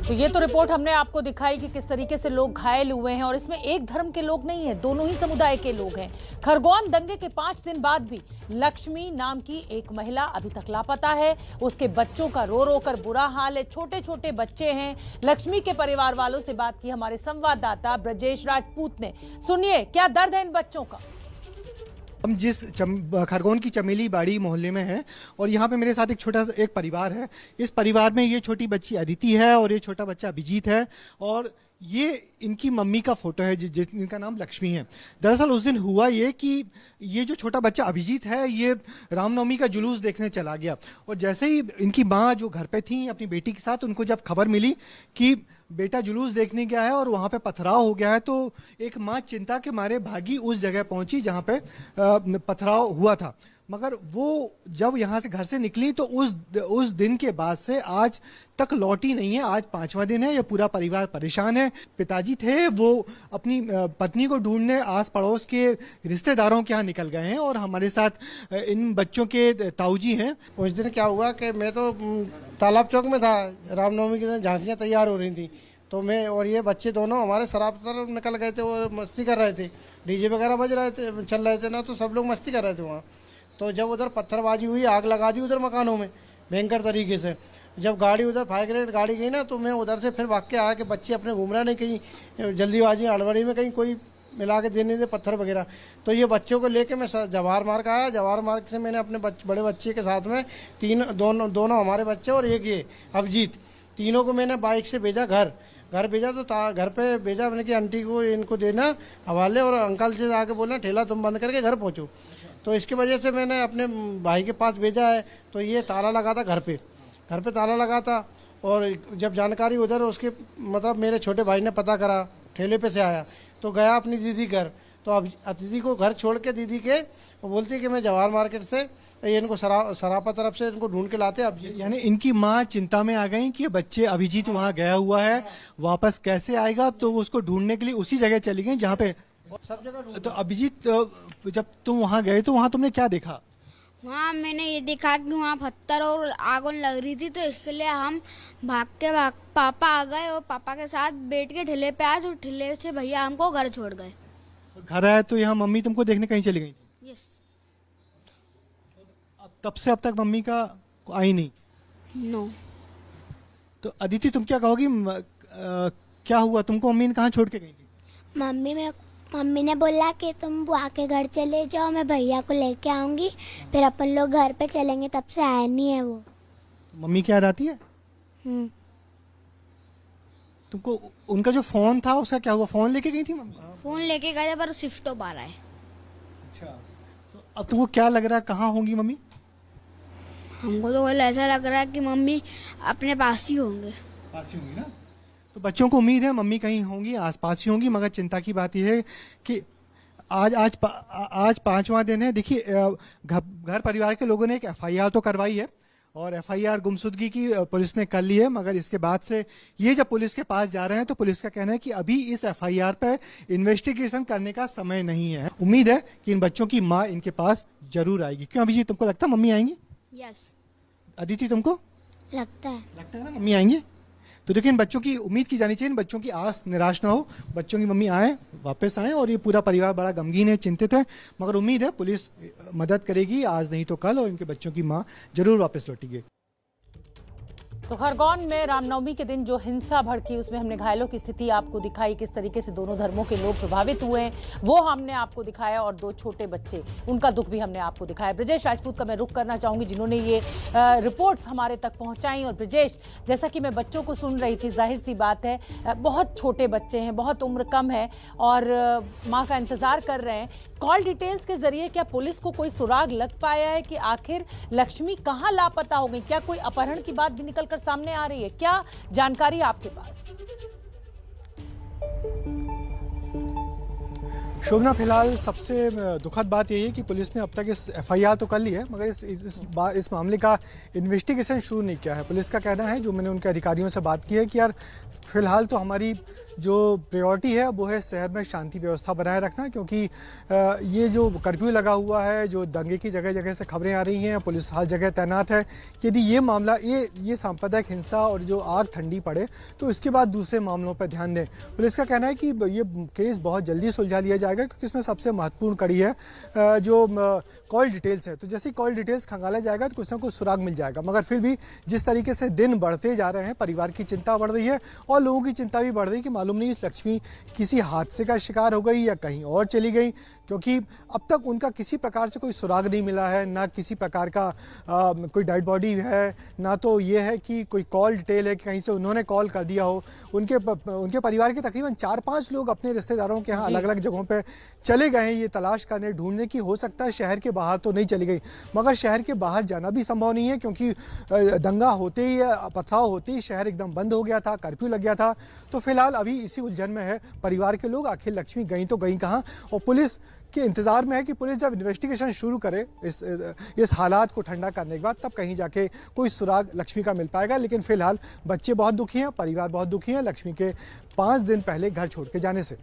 तो ये तो रिपोर्ट हमने आपको दिखाई कि किस तरीके से लोग घायल हुए हैं और इसमें एक धर्म के लोग नहीं है, दोनों ही समुदाय के लोग हैं। खरगोन दंगे के 5 दिन बाद भी लक्ष्मी नाम की एक महिला अभी तक लापता है। उसके बच्चों का रो रो कर बुरा हाल है, छोटे छोटे बच्चे हैं। लक्ष्मी के परिवार वालों से बात की हमारे संवाददाता ब्रजेश राजपूत ने। सुनिए क्या दर्द है इन बच्चों का। हम जिस खरगोन की चमेली बाड़ी मोहल्ले में हैं और यहाँ पे मेरे साथ एक छोटा एक परिवार है। इस परिवार में ये छोटी बच्ची अदिति है और ये छोटा बच्चा अभिजीत है और ये इनकी मम्मी का फोटो है जिनका नाम लक्ष्मी है। दरअसल उस दिन हुआ ये कि ये जो छोटा बच्चा अभिजीत है ये रामनवमी का जुलूस देखने चला गया और जैसे ही इनकी माँ जो घर पे थी अपनी बेटी के साथ, उनको जब खबर मिली कि बेटा जुलूस देखने गया है और वहां पे पथराव हो गया है, तो एक माँ चिंता के मारे भागी उस जगह पहुंची जहां पे पथराव हुआ था। मगर वो जब यहाँ से घर से निकली तो उस दिन के बाद से आज तक लौटी नहीं है। आज 5वां दिन है। ये पूरा परिवार परेशान है। पिताजी थे वो अपनी पत्नी को ढूंढने आस पड़ोस के रिश्तेदारों के यहाँ निकल गए हैं और हमारे साथ इन बच्चों के ताऊजी हैं। उस दिन क्या हुआ कि मैं तो तालाब चौक में था, रामनवमी के दिन झांकियाँ तैयार हो रही थी, तो मैं और ये बच्चे दोनों हमारे शराब तरफ निकल गए थे और मस्ती कर रहे थे। डीजे वगैरह बज रहे थे, चल रहे थे ना, तो सब लोग मस्ती कर रहे थे वहाँ। तो जब उधर पत्थरबाजी हुई, आग लगा दी उधर मकानों में भयंकर तरीके से। जब गाड़ी उधर फायर ब्रिगेड गाड़ी गई ना, तो मैं उधर से फिर भाग के आया कि बच्चे अपने घूम रहे नहीं, कहीं जल्दीबाजी हड़बड़ी में कहीं कोई मिला के देने दे पत्थर वगैरह। तो ये बच्चों को लेके मैं जवाहर मार्ग आया। जवाहर मार्ग से मैंने अपने बड़े बच्चे के साथ में दोनों हमारे बच्चे और एक ये अभिजीत, तीनों को मैंने बाइक से भेजा घर भेजा। तो घर पे भेजा मैंने कि आंटी को इनको देना हवाले और अंकल से आके बोलना ठेला तुम बंद करके घर पहुँचो। तो इसकी वजह से मैंने अपने भाई के पास भेजा है। तो ये ताला लगा था घर पे ताला लगा था और जब जानकारी उधर उसके मतलब मेरे छोटे भाई ने पता करा, ठेले पे से आया तो गया अपनी दीदी घर। तो अब दीदी को घर छोड़ के दीदी के वो बोलती है कि मैं जवाहर मार्केट से इनको सरापा तरफ से इनको ढूंढ के लाते। अब यानी इनकी माँ चिंता में आ गई कि बच्चे अभिजीत वहाँ गया हुआ है, वापस कैसे आएगा, तो उसको ढूंढने के लिए उसी जगह चली गई जहाँ पे सब जगह। तो अभिजीत जब तुम वहाँ गए तो वहाँ तुमने क्या देखा? वहाँ मैंने ये देखा कि वहाँ पत्थर और आग लग रही थी, तो इसलिए हम भाग पापा आ गए और पापा के साथ बैठ के ठेले पे आए। तो ठेले से भैया हमको घर छोड़ गए। घर आए तो यहाँ मम्मी तुमको देखने कहीं चली गई थी? यस। तब से अब तक मम्मी का आई नहीं? नो। तो अदिति तुम क्या कहोगी, क्या हुआ तुमको? मम्मी ने कहाँ छोड़ के गई थी? मम्मी ने बोला कि तुम बुआ के घर चले जाओ, मैं भैया को लेके आऊंगी, फिर अपन लोग घर पे चलेंगे। तब से आया नहीं है वो। मम्मी क्या आती है? तुमको उनका जो फोन था उसका क्या हुआ? फोन लेके गई थी मम्मी? फोन लेके गए पर स्विच ऑफ आ रहा है। अच्छा, तो अब तुमको क्या लग रहा है, कहाँ होंगी मम्मी? हमको तो ऐसा लग रहा है कि मम्मी अपने पास ही होंगे। पास ही होंगी ना? तो बच्चों को उम्मीद है मम्मी कहीं होंगी, आसपास ही होंगी। मगर चिंता की बात यह है कि आज 5वां दिन है। देखिए घर परिवार के लोगों ने एक एफआईआर तो करवाई है और एफआईआर गुमशुदगी की पुलिस ने कर ली है। मगर इसके बाद से ये जब पुलिस के पास जा रहे हैं तो पुलिस का कहना है कि अभी इस एफआईआर पर इन्वेस्टिगेशन करने का समय नहीं है। उम्मीद है कि इन बच्चों की माँ इनके पास जरूर आएगी। क्यों अभिजीत, तुमको लगता है मम्मी आएंगी? यस। लगता अदिति है तुमको लगता है ना मम्मी आएंगे? तो देखिए इन बच्चों की उम्मीद की जानी चाहिए, इन बच्चों की आस निराश ना हो, बच्चों की मम्मी आए, वापस आए। और ये पूरा परिवार बड़ा गमगीन है, चिंतित है। मगर उम्मीद है पुलिस मदद करेगी, आज नहीं तो कल, और इनके बच्चों की माँ जरूर वापस लौटेगी। तो खरगोन में रामनवमी के दिन जो हिंसा भड़की उसमें हमने घायलों की स्थिति आपको दिखाई, किस तरीके से दोनों धर्मों के लोग प्रभावित हुए हैं वो हमने आपको दिखाया, और 2 छोटे बच्चे उनका दुख भी हमने आपको दिखाया। ब्रजेश राजपूत का मैं रुख करना चाहूंगी जिन्होंने ये रिपोर्ट्स हमारे तक पहुंचाई। और ब्रजेश, जैसा कि मैं बच्चों को सुन रही थी, जाहिर सी बात है बहुत छोटे बच्चे हैं, बहुत उम्र कम है और माँ का इंतजार कर रहे हैं। कॉल डिटेल्स के जरिए क्या पुलिस को कोई सुराग लग पाया है कि आखिर लक्ष्मी कहाँ लापता हो गई? क्या कोई अपहरण की बात भी निकलकर सामने आ रही है? क्या जानकारी आपके पास? शोभना, फिलहाल सबसे दुखद बात यही है कि पुलिस ने अब तक इस एफआईआर तो कर ली है मगर इस मामले का इन्वेस्टिगेशन शुरू नहीं किया है। पुलिस का कहना है, जो मैंने उनके अधिकारियों से बात की है, कि यार फिलहाल तो हमारी जो प्रायोरिटी है वो है शहर में शांति व्यवस्था बनाए रखना, क्योंकि ये जो कर्फ्यू लगा हुआ है, जो दंगे की जगह जगह से खबरें आ रही हैं, पुलिस हर जगह तैनात है। यदि ये मामला ये सांप्रदायिक हिंसा और जो आग ठंडी पड़े तो इसके बाद दूसरे मामलों पर ध्यान दें। पुलिस का कहना है कि ये केस बहुत जल्दी सुलझा लिया जाएगा, क्योंकि इसमें सबसे महत्वपूर्ण कड़ी है जो कॉल डिटेल्स है। तो जैसे कॉल डिटेल्स खंगाला जाएगा तो कुछ ना कुछ सुराग मिल जाएगा। मगर फिर भी जिस तरीके से दिन बढ़ते जा रहे हैं, परिवार की चिंता बढ़ रही है और लोगों की चिंता भी बढ़ रही है कि मालूम नहीं लक्ष्मी किसी हादसे का शिकार हो गई या कहीं और चली गई, क्योंकि अब तक उनका किसी प्रकार से कोई सुराग नहीं मिला है, ना किसी प्रकार का कोई डेड बॉडी है, ना तो ये है कि कोई कॉल डिटेल है कि कहीं से उन्होंने कॉल कर दिया हो। उनके परिवार के तकरीबन 4-5 लोग अपने रिश्तेदारों के यहाँ अलग अलग जगहों पे चले गए हैं ये तलाश करने ढूंढने की। हो सकता है शहर के बाहर तो नहीं चली गई, मगर शहर के बाहर जाना भी संभव नहीं है, क्योंकि दंगा होते ही पथराव होते ही शहर एकदम बंद हो गया था, कर्फ्यू लग गया था। तो फिलहाल अभी इसी उलझन में है परिवार के लोग, आखिर लक्ष्मी गई तो गई कहाँ, और पुलिस के इंतजार में है कि पुलिस जब इन्वेस्टिगेशन शुरू करे इस हालात को ठंडा करने के बाद, तब कहीं जाके कोई सुराग लक्ष्मी का मिल पाएगा। लेकिन फिलहाल बच्चे बहुत दुखी हैं, परिवार बहुत दुखी है लक्ष्मी के 5 दिन पहले घर छोड़ के जाने से।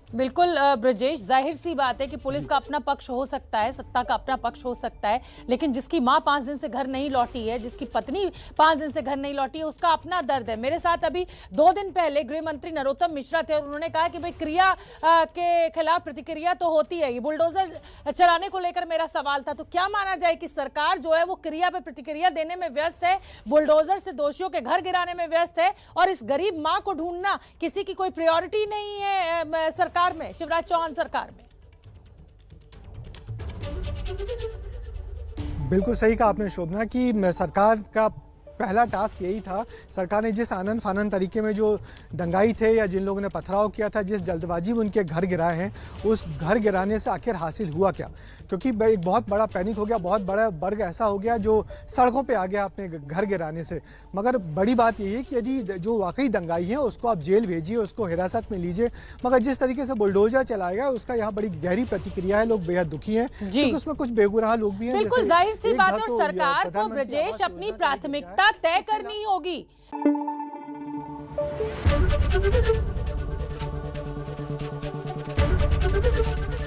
बिल्कुल ब्रजेश, जाहिर सी बात है कि पुलिस का अपना पक्ष हो सकता है, सत्ता का अपना पक्ष हो सकता है, लेकिन जिसकी मां 5 दिन से घर नहीं लौटी है, जिसकी पत्नी 5 दिन से घर नहीं लौटी है, उसका अपना दर्द है। मेरे साथ अभी 2 दिन पहले गृह मंत्री नरोत्तम मिश्रा थे और उन्होंने कहा कि भाई क्रिया के खिलाफ प्रतिक्रिया तो होती है। ये बुलडोजर चलाने को लेकर मेरा सवाल था, तो क्या माना जाए कि सरकार जो है वो क्रिया पे प्रतिक्रिया देने में व्यस्त है, बुलडोजर से दोषियों के घर गिराने में व्यस्त है, और इस गरीब मां को ढूंढना किसी की कोई प्रायोरिटी नहीं है सरकार में, शिवराज चौहान सरकार में? बिल्कुल सही कहा आपने शोभना कि सरकार का पहला टास्क यही था। सरकार ने जिस आनन फानन तरीके में जो दंगाई थे या जिन लोगों ने पथराव किया था, जिस जल्दबाजी में उनके घर गिराए हैं, उस घर गिराने से आखिर हासिल हुआ क्या? क्योंकि एक बहुत बड़ा पैनिक हो गया, बहुत बड़ा वर्ग ऐसा हो गया जो सड़कों पे आ गया अपने घर गिराने से। मगर बड़ी बात यही है कि यदि जो वाकई दंगाई है उसको आप जेल भेजिए, उसको हिरासत में लीजिए, मगर जिस तरीके से बुलडोजर चलाएगा उसका यहाँ बड़ी गहरी प्रतिक्रिया है। लोग बेहद दुखी हैं क्योंकि उसमें कुछ बेगुनाह लोग भी हैं। बिल्कुल जाहिर सी बात है, और सरकार को ब्रजेश अपनी प्राथमिकता तय करनी होगी।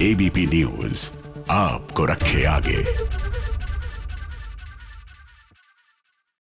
एबीपी न्यूज आपको रखे आगे।